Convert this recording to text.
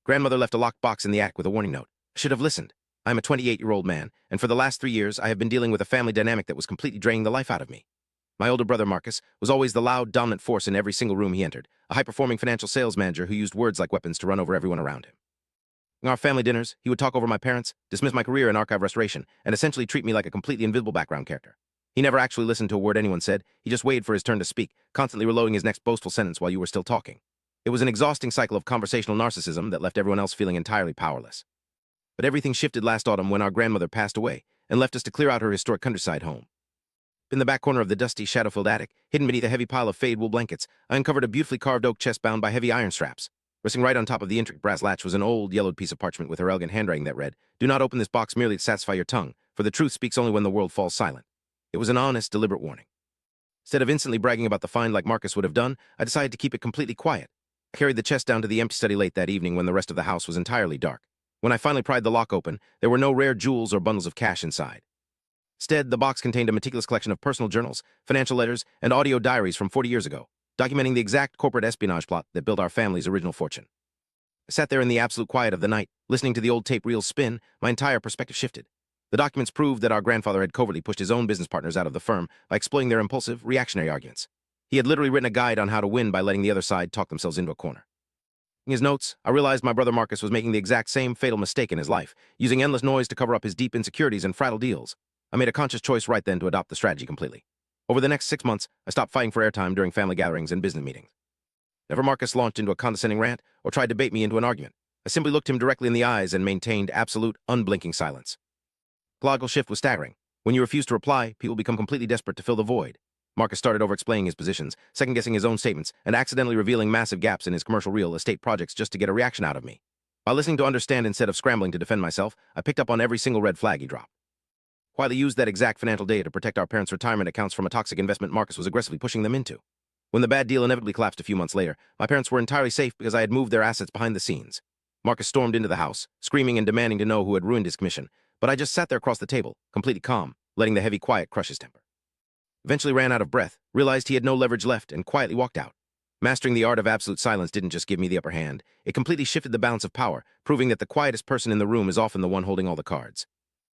Grandmother left a locked box in the attic with a warning note. I should have listened. I am a 28-year-old man, and for the last 3 years, I have been dealing with a family dynamic that was completely draining the life out of me. My older brother, Marcus, was always the loud, dominant force in every single room he entered, a high-performing financial sales manager who used words like weapons to run over everyone around him. In our family dinners, he would talk over my parents, dismiss my career in archive restoration, and essentially treat me like a completely invisible background character. He never actually listened to a word anyone said, he just waited for his turn to speak, constantly reloading his next boastful sentence while you were still talking. It was an exhausting cycle of conversational narcissism that left everyone else feeling entirely powerless. But everything shifted last autumn when our grandmother passed away and left us to clear out her historic countryside home. In the back corner of the dusty, shadow-filled attic, hidden beneath a heavy pile of faded wool blankets, I uncovered a beautifully carved oak chest bound by heavy iron straps. Resting right on top of the intricate brass latch was an old, yellowed piece of parchment with her elegant handwriting that read, "Do not open this box merely to satisfy your tongue, for the truth speaks only when the world falls silent." It was an honest, deliberate warning. Instead of instantly bragging about the find like Marcus would have done, I decided to keep it completely quiet. I carried the chest down to the empty study late that evening when the rest of the house was entirely dark. When I finally pried the lock open, there were no rare jewels or bundles of cash inside. Instead, the box contained a meticulous collection of personal journals, financial letters, and audio diaries from 40 years ago, documenting the exact corporate espionage plot that built our family's original fortune. I sat there in the absolute quiet of the night, listening to the old tape reels spin. My entire perspective shifted. The documents proved that our grandfather had covertly pushed his own business partners out of the firm by exploiting their impulsive, reactionary arguments. He had literally written a guide on how to win by letting the other side talk themselves into a corner. In his notes, I realized my brother Marcus was making the exact same fatal mistake in his life, using endless noise to cover up his deep insecurities and fragile deals. I made a conscious choice right then to adopt the strategy completely. Over the next 6 months, I stopped fighting for airtime during family gatherings and business meetings. Never Marcus launched into a condescending rant or tried to bait me into an argument. I simply looked him directly in the eyes and maintained absolute, unblinking silence. The logical shift was staggering. When you refuse to reply, people become completely desperate to fill the void. Marcus started over-explaining his positions, second-guessing his own statements, and accidentally revealing massive gaps in his commercial real estate projects just to get a reaction out of me. By listening to understand instead of scrambling to defend myself, I picked up on every single red flag he dropped. While he used that exact financial data to protect our parents' retirement accounts from a toxic investment Marcus was aggressively pushing them into. When the bad deal inevitably collapsed a few months later, my parents were entirely safe because I had moved their assets behind the scenes. Marcus stormed into the house, screaming and demanding to know who had ruined his commission, but I just sat there across the table, completely calm, letting the heavy quiet crush his temper. Eventually ran out of breath, realized he had no leverage left, and quietly walked out. Mastering the art of absolute silence didn't just give me the upper hand, it completely shifted the balance of power, proving that the quietest person in the room is often the one holding all the cards.